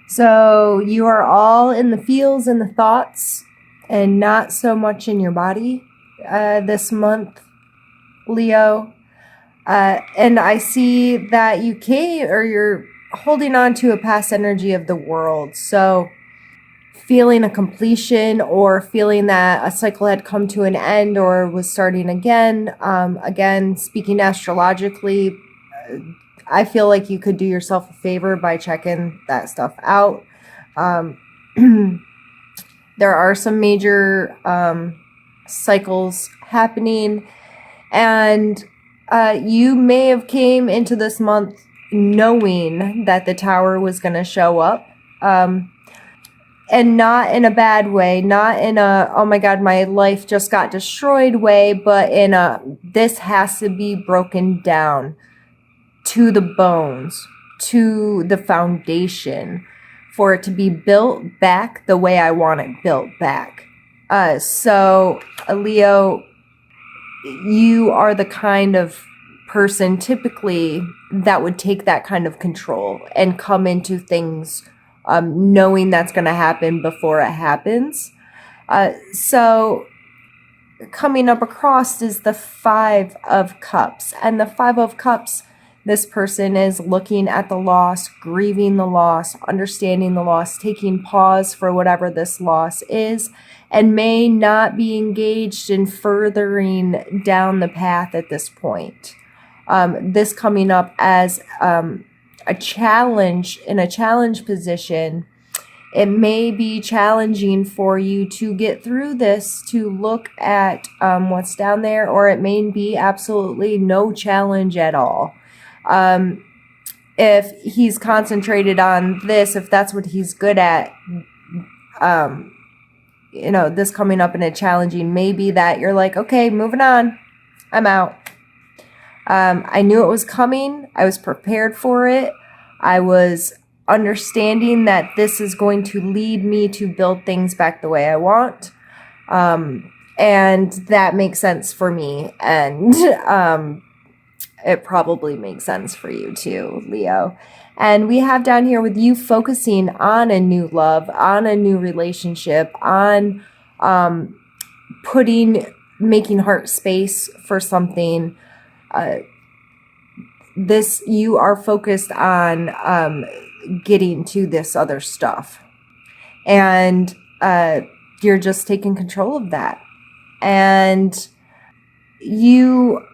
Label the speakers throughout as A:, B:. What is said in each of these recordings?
A: So you are all in the feels and the thoughts and not so much in your body this month, Leo. And I see that you came, or you're holding on to a past energy of the world. So feeling a completion, or feeling that a cycle had come to an end or was starting again. Again, speaking astrologically, I feel like you could do yourself a favor by checking that stuff out. There are some major cycles happening, and you may have came into this month knowing that the tower was going to show up, and not in a bad way, not in a, oh my God, my life just got destroyed way, but in a, this has to be broken down to the bones, to the foundation, for it to be built back the way I want it built back. So, Leo, you are the kind of person typically that would take that kind of control and come into things knowing that's going to happen before it happens. So coming up across is the Five of Cups. And the Five of Cups, this person is looking at the loss, grieving the loss, understanding the loss, taking pause for whatever this loss is, and may not be engaged in furthering down the path at this point. This coming up as a challenge, in a challenge position. It may be challenging for you to get through this, to look at what's down there, or it may be absolutely no challenge at all. If he's concentrated on this, if that's what he's good at, this coming up in a challenging, maybe that you're like, okay, moving on, I'm out. I knew it was coming. I was prepared for it. I was understanding that this is going to lead me to build things back the way I want. And that makes sense for me. And it probably makes sense for you too, Leo. And we have down here with you focusing on a new love, on a new relationship, on making heart space for something. You are focused on getting to this other stuff, and you're just taking control of that, and you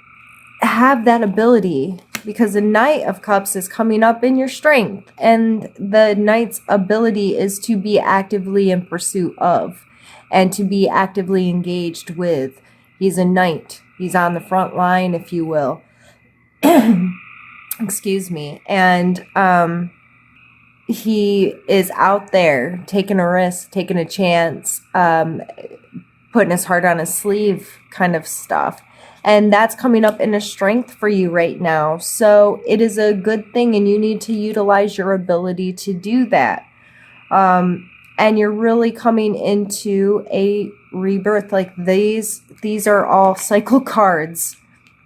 A: have that ability because the Knight of Cups is coming up in your strength, and the Knight's ability is to be actively in pursuit of and to be actively engaged with. He's a knight. He's on the front line, if you will. Excuse me. And he is out there taking a risk, taking a chance, putting his heart on his sleeve kind of stuff. And that's coming up in a strength for you right now. So it is a good thing, and you need to utilize your ability to do that. And you're really coming into a rebirth. Like these are all cycle cards,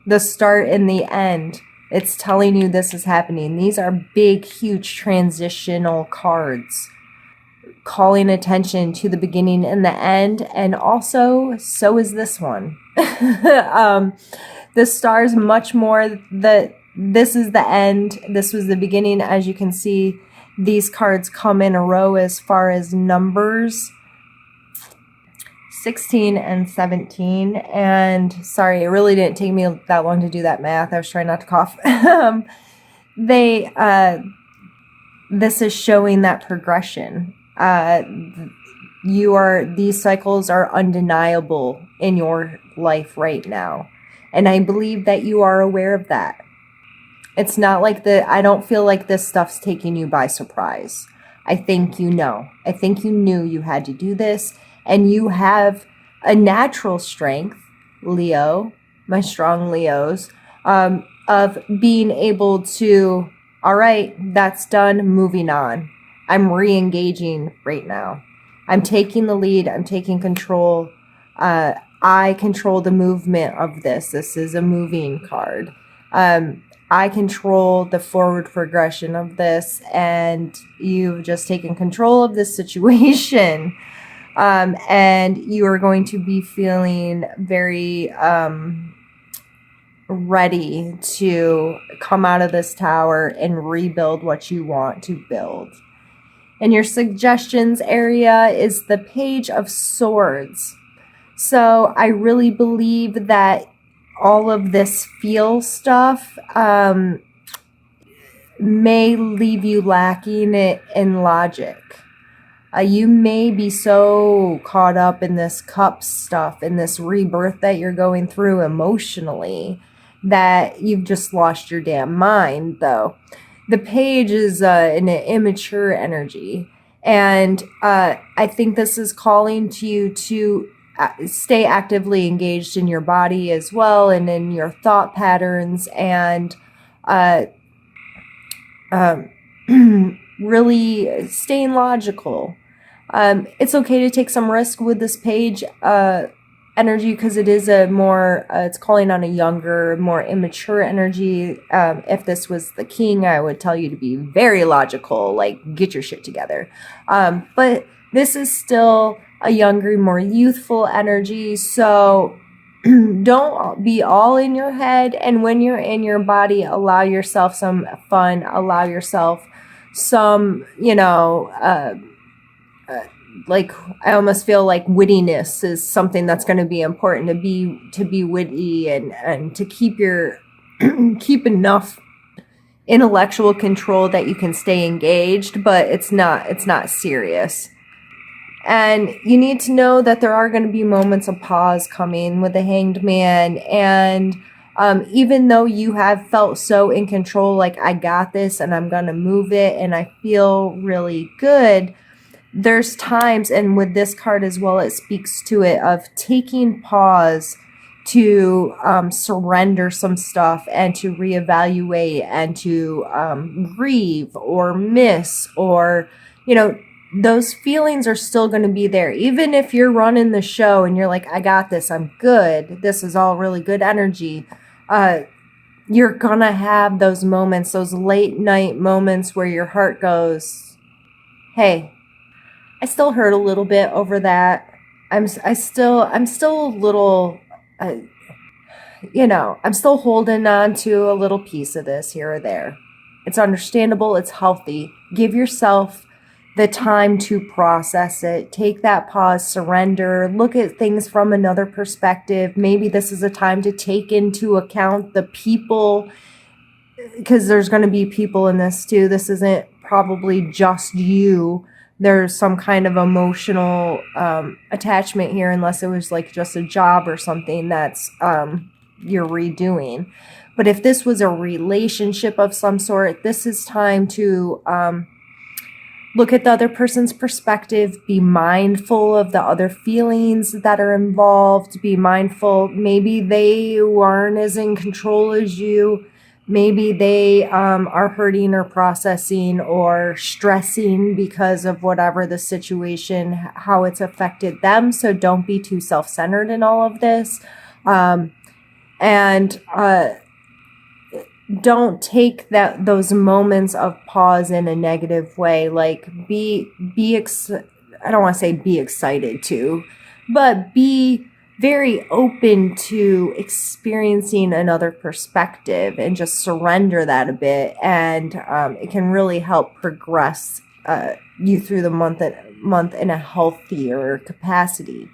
A: the start and the end. It's telling you this is happening. These are big, huge transitional cards, calling attention to the beginning and the end. And also, so is this one. The stars much more that this is the end. This was the beginning. As you can see, these cards come in a row as far as numbers. 16 and 17. And sorry, it really didn't take me that long to do that math. I was trying not to cough. This is showing that progression. These cycles are undeniable in your life right now. And I believe that you are aware of that. It's not like I don't feel like this stuff's taking you by surprise. I think you know. I think you knew you had to do this. And you have a natural strength, Leo, my strong Leos, of being able to, all right, that's done, moving on. I'm re-engaging right now. I'm taking the lead. I'm taking control. I control the movement of this. This is a moving card. I control the forward progression of this, and you've just taken control of this situation. And you are going to be feeling very ready to come out of this tower and rebuild what you want to build. And your suggestions area is the Page of Swords. So I really believe that all of this feel stuff may leave you lacking in logic. You may be so caught up in this cup stuff, in this rebirth that you're going through emotionally, that you've just lost your damn mind, though. The page is an immature energy, and I think this is calling to you to stay actively engaged in your body as well, and in your thought patterns, and really staying logical. It's okay to take some risk with this page energy, because it is a more, it's calling on a younger, more immature energy. If this was the king, I would tell you to be very logical, like get your shit together. But this is still a younger, more youthful energy. So don't be all in your head. And when you're in your body, allow yourself some fun, allow yourself some, like, I almost feel like wittiness is something that's going to be important, to be witty and to keep keep enough intellectual control that you can stay engaged, but it's not serious. And you need to know that there are going to be moments of pause coming with the Hanged Man. And even though you have felt so in control, like I got this and I'm going to move it and I feel really good, there's times, and with this card as well, it speaks to it, of taking pause to surrender some stuff and to reevaluate and to grieve or miss, or, those feelings are still going to be there. Even if you're running the show and you're like, I got this, I'm good, this is all really good energy, you're going to have those moments, those late night moments where your heart goes, hey, I still hurt a little bit over that. I'm still a little, I'm still holding on to a little piece of this here or there. It's understandable. It's healthy. Give yourself the time to process it. Take that pause, surrender, look at things from another perspective. Maybe this is a time to take into account the people, because there's going to be people in this too. This isn't probably just you. There's some kind of emotional attachment here, unless it was like just a job or something that's you're redoing. But if this was a relationship of some sort, this is time to look at the other person's perspective, be mindful of the other feelings that are involved, be mindful. Maybe they weren't as in control as you. Maybe they are hurting or processing or stressing because of whatever the situation, how it's affected them. So don't be too self-centered in all of this. And don't take those moments of pause in a negative way. Like I don't want to say be excited to, but be very open to experiencing another perspective, and just surrender that a bit. And it can really help progress you through the month in a healthier capacity.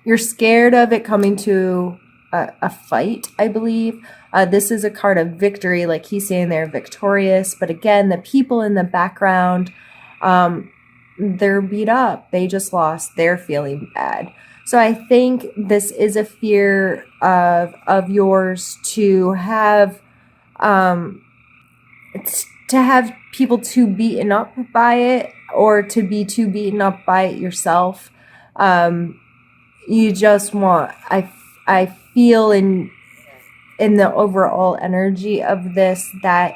A: You're scared of it coming to a fight, I believe. This is a card of victory, like he's saying they're victorious. But again, the people in the background, they're beat up. They just lost. They're feeling bad. So I think this is a fear of yours, to have people too beaten up by it, or to be too beaten up by it yourself. You just want, I feel in the overall energy of this, that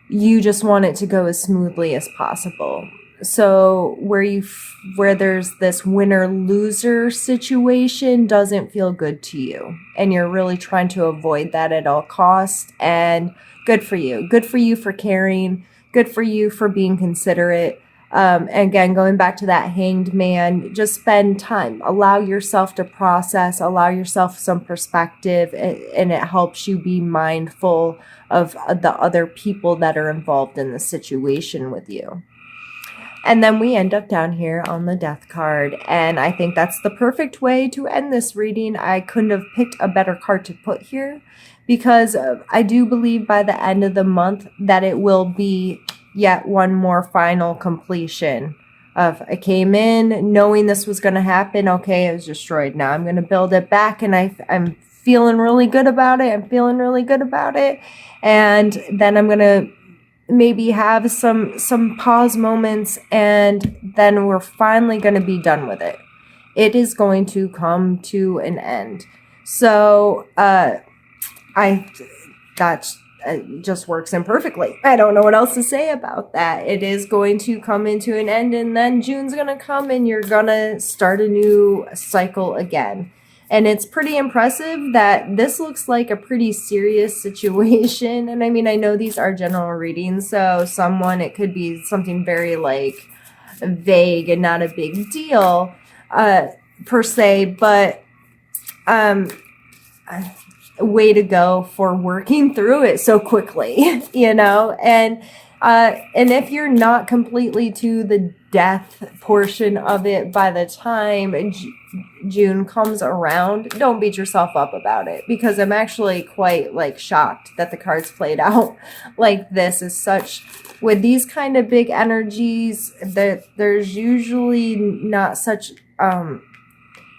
A: you just want it to go as smoothly as possible. So where there's this winner-loser situation doesn't feel good to you. And you're really trying to avoid that at all costs. And good for you. Good for you for caring. Good for you for being considerate. Again, going back to that Hanged Man, just spend time. Allow yourself to process. Allow yourself some perspective. And it helps you be mindful of the other people that are involved in the situation with you. And then we end up down here on the Death card. And I think that's the perfect way to end this reading. I couldn't have picked a better card to put here because I do believe by the end of the month that it will be yet one more final completion of I came in knowing this was going to happen. Okay, it was destroyed. Now I'm going to build it back and I'm feeling really good about it. I'm feeling really good about it. And then I'm going to maybe have some pause moments, and then we're finally going to be done with it. It is going to come to an end. So that just works in perfectly. I don't know what else to say about that. It is going to come into an end, and then June's going to come and you're going to start a new cycle again. And it's pretty impressive that this looks like a pretty serious situation. And I mean, I know these are general readings, so it could be something very like vague and not a big deal per se, but way to go for working through it so quickly, you know? And if you're not completely to the death portion of it by the time June comes around, don't beat yourself up about it, because I'm actually quite like shocked that the cards played out like this. Is such with these kind of big energies that there's usually not such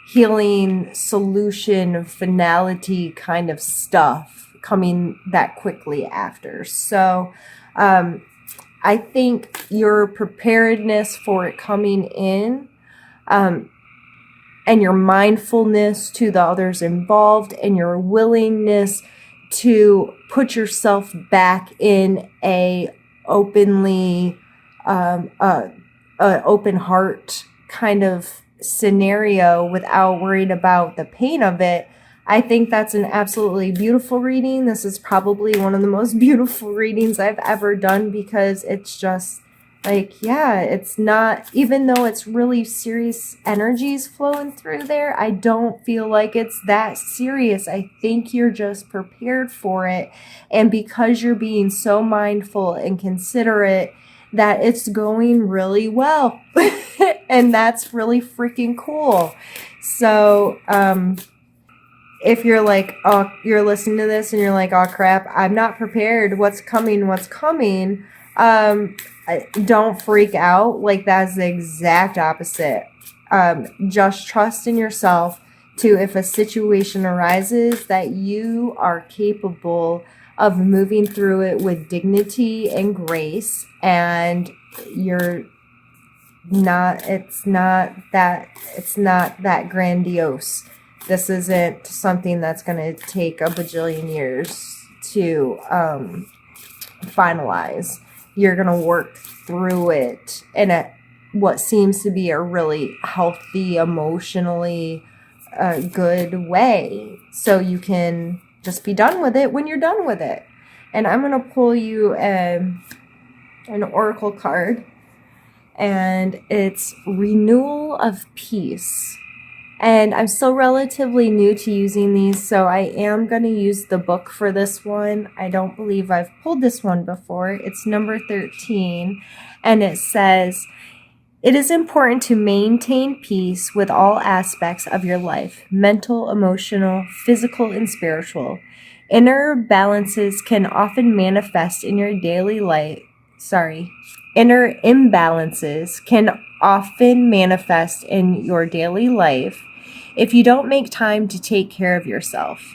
A: healing solution finality kind of stuff coming that quickly after. So I think your preparedness for it coming in, and your mindfulness to the others involved, and your willingness to put yourself back in a openly, open heart kind of scenario without worried about the pain of it. I think that's an absolutely beautiful reading. This is probably one of the most beautiful readings I've ever done, because it's just like, yeah, it's not, even though it's really serious energies flowing through there, I don't feel like it's that serious. I think you're just prepared for it. And because you're being so mindful and considerate, that it's going really well. And that's really freaking cool. So, if you're like, oh, you're listening to this and you're like, oh crap, I'm not prepared. What's coming? Don't freak out. Like, that's the exact opposite. Just trust in yourself to, if a situation arises, that you are capable of moving through it with dignity and grace, and it's not that grandiose. This isn't something that's going to take a bajillion years to finalize. You're going to work through it in what seems to be a really healthy, emotionally good way, so you can just be done with it when you're done with it. And I'm going to pull you an oracle card, and it's Renewal of Peace. And I'm still relatively new to using these, so I am going to use the book for this one. I don't believe I've pulled this one before. It's number 13, and it says, it is important to maintain peace with all aspects of your life, mental, emotional, physical, and spiritual. Inner balances can often manifest in your daily life. Inner imbalances can often manifest in your daily life if you don't make time to take care of yourself.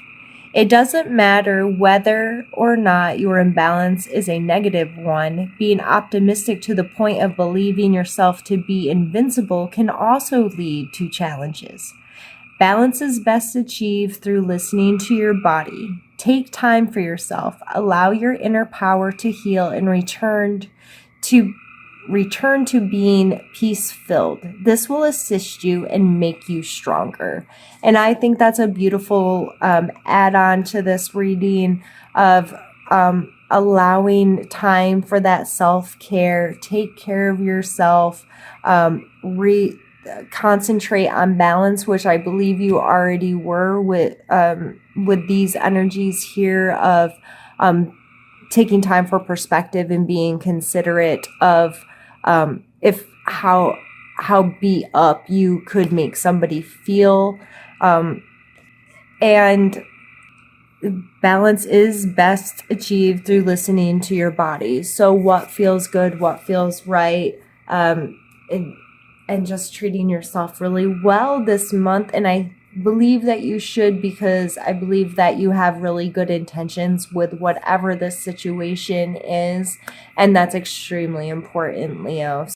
A: It doesn't matter whether or not your imbalance is a negative one. Being optimistic to the point of believing yourself to be invincible can also lead to challenges. Balance is best achieved through listening to your body. Take time for yourself. Allow your inner power to heal and return to return to being peace-filled. This will assist you and make you stronger. And I think that's a beautiful add-on to this reading of allowing time for that self-care. Take care of yourself. Concentrate on balance, which I believe you already were with these energies here of taking time for perspective and being considerate of if how beat up you could make somebody feel, and balance is best achieved through listening to your body. So what feels good, what feels right, and just treating yourself really well this month. And I believe that you should, because I believe that you have really good intentions with whatever this situation is. And that's extremely important, Leo.